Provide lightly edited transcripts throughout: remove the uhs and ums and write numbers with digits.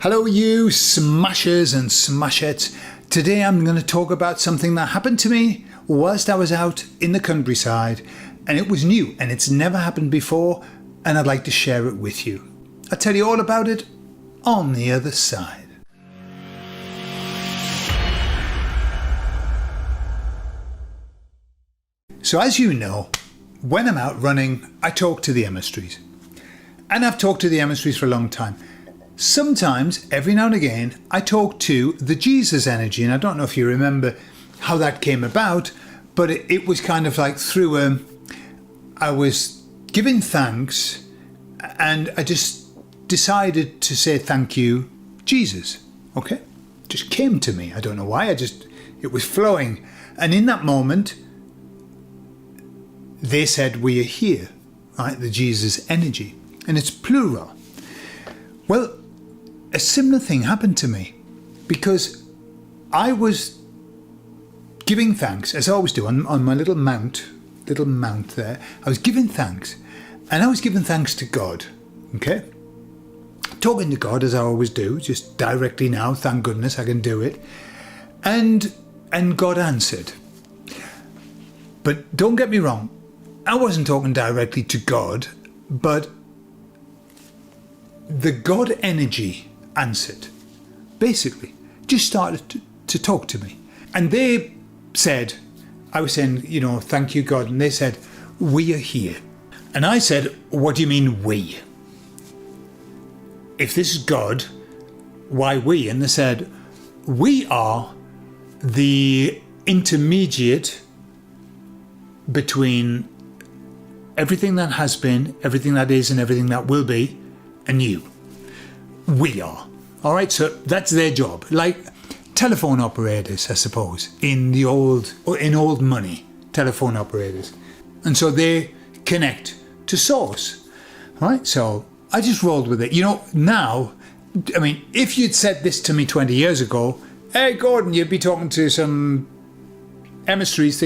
Hello you smashers and smashettes. Today I'm going to talk about something that happened to me whilst I was out in the countryside, and it was new and it's never happened before, and I'd like to share it with you. I'll tell you all about it on the other side. So as you know, when I'm out running, I talk to the emissaries. And I've talked to the emissaries for a long time. Sometimes, every now and again, I talk to the Jesus energy, and I don't know if you remember how that came about, but it was kind of like through I was giving thanks, and I just decided to say thank you, Jesus. Okay? Just came to me. I don't know why. It was flowing. And in that moment, they said, we are here, right? The Jesus energy. And it's plural. Well, a similar thing happened to me because I was giving thanks, as I always do, on my little mount there. I was giving thanks, and I was giving thanks to God, okay? Talking to God, as I always do, just directly now, thank goodness I can do it. And God answered. But don't get me wrong, I wasn't talking directly to God, but the God energy answered. Basically, just started to talk to me. And they said, I was saying, thank you, God. And they said, we are here. And I said, what do you mean we? If this is God, why we? And they said, we are the intermediate between everything that has been, everything that is, and everything that will be, and you. We are. All right, so that's their job. Like telephone operators, I suppose, in old money, telephone operators. And so they connect to source. All right, so I just rolled with it. Now, I mean, if you'd said this to me 20 years ago, hey, Gordon, you'd be talking to some emissaries,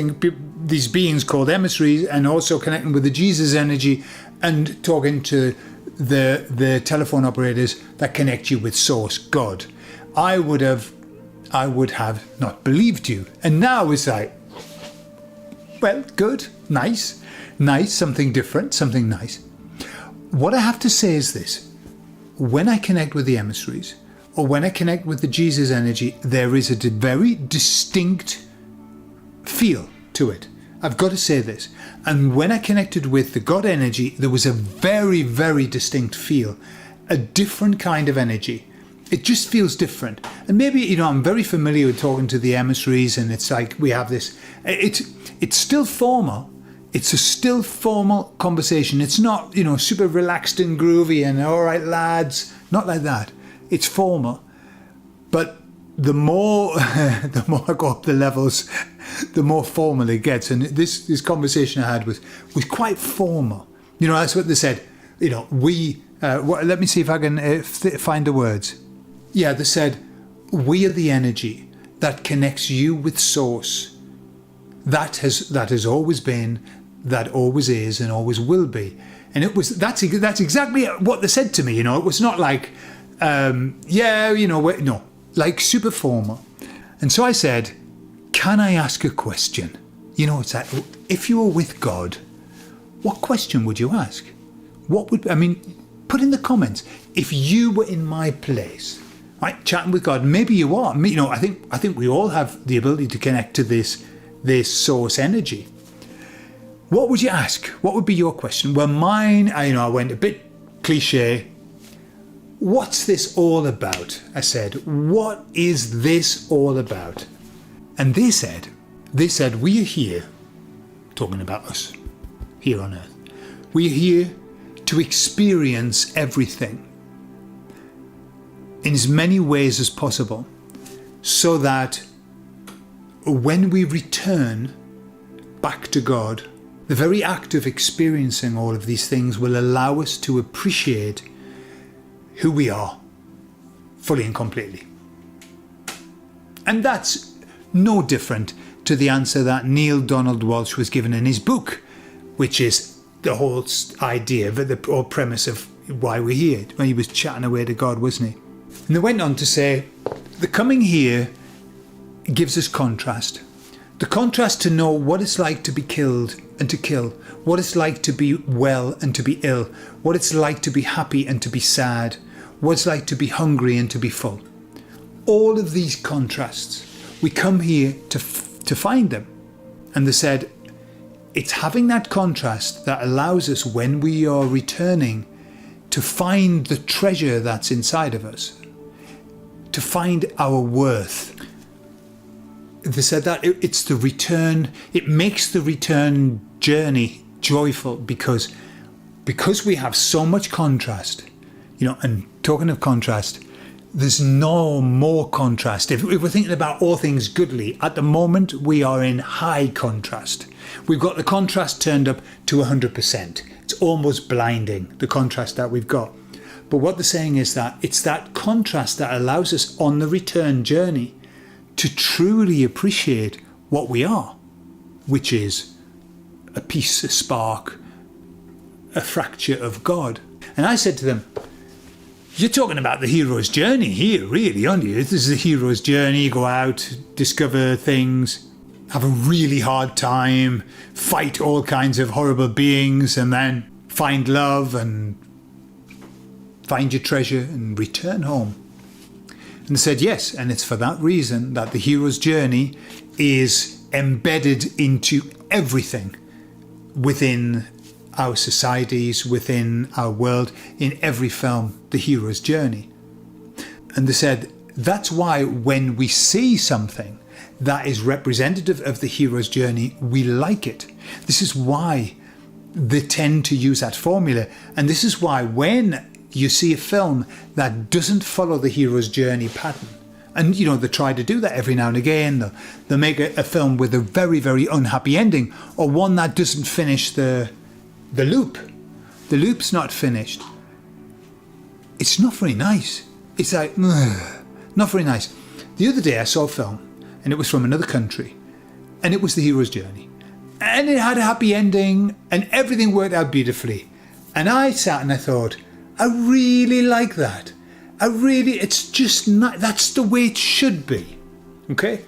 these beings called emissaries, and also connecting with the Jesus energy and talking to the telephone operators that connect you with source God. I would have not believed you. And now it's like, well, good, nice, something different, something nice. What I have to say is this: when I connect with the emissaries, or when I connect with the Jesus energy, there is a very distinct feel to it. I've got to say this. And when I connected with the God energy, there was a very, very distinct feel, a different kind of energy. It just feels different. And maybe, I'm very familiar with talking to the emissaries, and it's like we have this, it's still formal. It's a still formal conversation. It's not, super relaxed and groovy and all right, lads, not like that. It's formal. But the more I go up the levels, the more formal it gets. And this conversation I had was quite formal. That's what they said. Let me see if I can find the words. Yeah, they said, we are the energy that connects you with source. That has always been, that always is, and always will be. And that's exactly what they said to me. It was not like, no, like super formal. And so I said, can I ask a question? It's like, if you were with God, what question would you ask? Put in the comments, if you were in my place, right, chatting with God, maybe you are. I think we all have the ability to connect to this source energy. What would you ask? What would be your question? Well, mine, I went a bit cliche. What's this all about? I said, what is this all about? And they said, we are here, talking about us, here on earth. We are here to experience everything in as many ways as possible, so that when we return back to God, the very act of experiencing all of these things will allow us to appreciate who we are fully and completely. And that's no different to the answer that Neil Donald Walsh was given in his book, which is the whole idea, the whole premise of why we're here, when he was chatting away to God, wasn't he? And they went on to say, the coming here gives us contrast. The contrast to know what it's like to be killed and to kill, what it's like to be well and to be ill, what it's like to be happy and to be sad, what it's like to be hungry and to be full. All of these contrasts, we come here to find them. And they said, it's having that contrast that allows us, when we are returning, to find the treasure that's inside of us, to find our worth. They said that it's the return, it makes the return journey joyful because we have so much contrast, and talking of contrast, there's no more contrast. If we're thinking about all things goodly, at the moment we are in high contrast. We've got the contrast turned up to 100%. It's almost blinding, the contrast that we've got. But what they're saying is that it's that contrast that allows us on the return journey to truly appreciate what we are, which is a piece, a spark, a fracture of God. And I said to them, you're talking about the hero's journey here, really, aren't you? This is the hero's journey. You go out, discover things, have a really hard time, fight all kinds of horrible beings, and then find love and find your treasure and return home. And they said yes, and it's for that reason that the hero's journey is embedded into everything within our societies, within our world, in every film, the hero's journey. And they said that's why when we see something that is representative of the hero's journey, we like it. This is why they tend to use that formula. And this is why when you see a film that doesn't follow the hero's journey pattern, and they try to do that every now and again, they'll make a film with a very, very unhappy ending, or one that doesn't finish the loop. The loop's not finished. It's not very nice. It's like, not very nice. The other day I saw a film, and it was from another country, and it was the hero's journey. And it had a happy ending, and everything worked out beautifully. And I sat and I thought, I really like that. It's just not, that's the way it should be. Okay?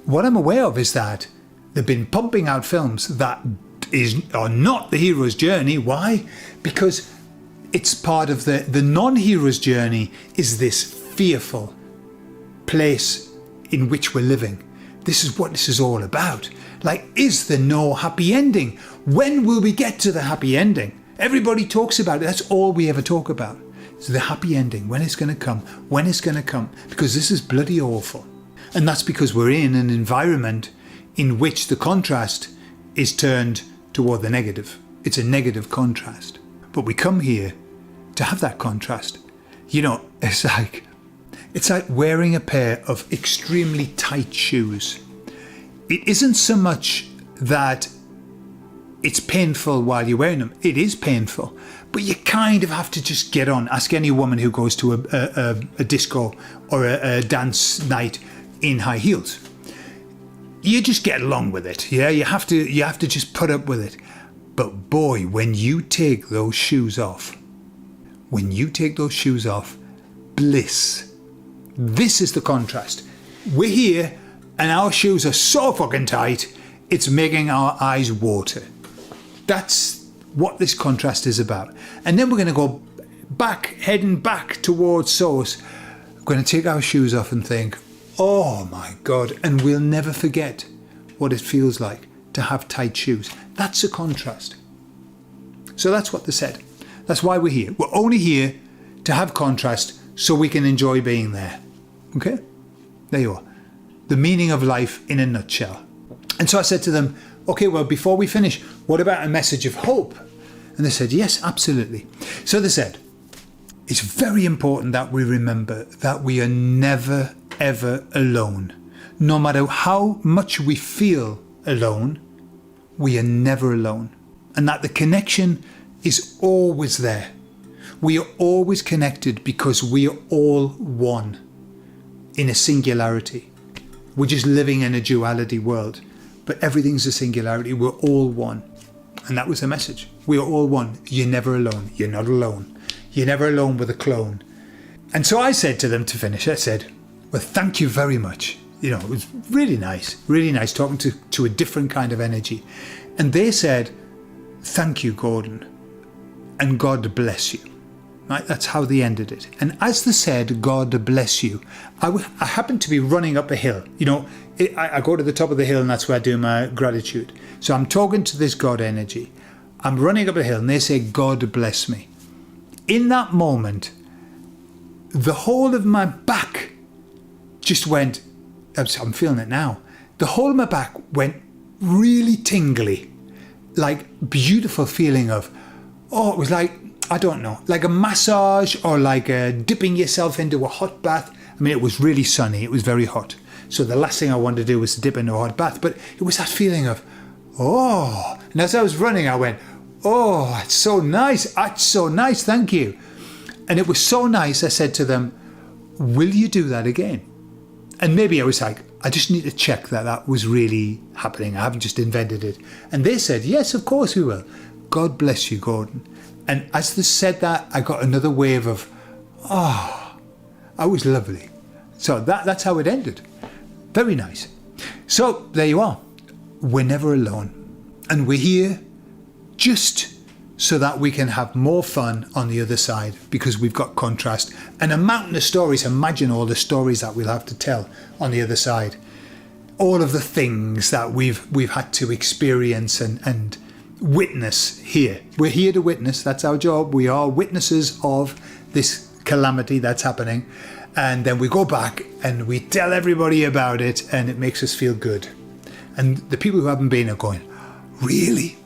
What I'm aware of is that they've been pumping out films that are not the hero's journey. Why? Because it's part of the non-hero's journey is this fearful place in which we're living. This is what this is all about. Like, is there no happy ending? When will we get to the happy ending? Everybody talks about it. That's all we ever talk about. So the happy ending, when it's going to come, when it's going to come, because this is bloody awful. And that's because we're in an environment in which the contrast is turned toward the negative. It's a negative contrast. But we come here to have that contrast. It's like wearing a pair of extremely tight shoes. It isn't so much that it's painful while you're wearing them. It is painful, but you kind of have to just get on. Ask any woman who goes to a disco or a dance night in high heels. You just get along with it. Yeah, you have to just put up with it. But boy, when you take those shoes off, bliss. This is the contrast. We're here and our shoes are so fucking tight, it's making our eyes water. That's what this contrast is about. And then we're going to go heading back towards source. We're going to take our shoes off and think, oh my God, and we'll never forget what it feels like to have tight shoes. That's a contrast. So that's what they said. That's why we're here. We're only here to have contrast so we can enjoy being there. Okay? There you are. The meaning of life in a nutshell. And so I said to them, okay, well, before we finish, what about a message of hope? And they said, yes, absolutely. So they said, it's very important that we remember that we are never, ever alone. No matter how much we feel alone, we are never alone. And that the connection is always there. We are always connected because we are all one in a singularity. We're just living in a duality world, but everything's a singularity. We're all one. And that was the message. We are all one. You're never alone. You're not alone. You're never alone with a clone. And so I said to them to finish, I said, well, thank you very much. You know, it was really nice talking to a different kind of energy. And they said, thank you, Gordon, and God bless you. Right? That's how they ended it. And as they said, God bless you, I happened to be running up a hill. You know, I go to the top of the hill and that's where I do my gratitude. So I'm talking to this God energy. I'm running up a hill and they say, God bless me. In that moment, the whole of my back just went, I'm feeling it now. The whole of my back went really tingly, like beautiful feeling of, it was like, I don't know, like a massage or like dipping yourself into a hot bath. I mean, it was really sunny. It was very hot. So the last thing I wanted to do was to dip into a hot bath. But it was that feeling of, And as I was running, I went, it's so nice. That's so nice. Thank you. And it was so nice. I said to them, will you do that again? And maybe I was like, I just need to check that was really happening. I haven't just invented it. And they said, yes, of course we will. God bless you, Gordon. And as they said that, I got another wave of, that was lovely. So that's how it ended. Very nice. So there you are. We're never alone. And we're here just so that we can have more fun on the other side, because we've got contrast and a mountain of stories. Imagine all the stories that we'll have to tell on the other side. All of the things that we've had to experience and witness here. We're here to witness. That's our job. We are witnesses of this calamity that's happening. And then we go back and we tell everybody about it, and it makes us feel good. And the people who haven't been are going, really?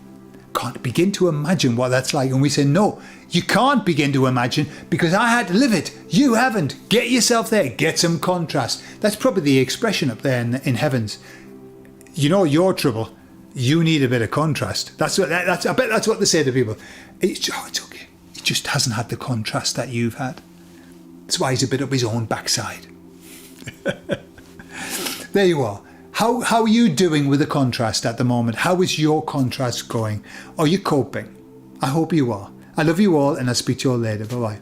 Can't begin to imagine what that's like. And we say, no, you can't begin to imagine because I had to live it. You haven't. Get yourself there. Get some contrast. That's probably the expression up there in heavens. You know your trouble. You need a bit of contrast. I bet that's what they say to people. It's okay. He just hasn't had the contrast that you've had. That's why he's a bit up his own backside. There you are. How are you doing with the contrast at the moment? How is your contrast going? Are you coping? I hope you are. I love you all, and I'll speak to you all later. Bye-bye.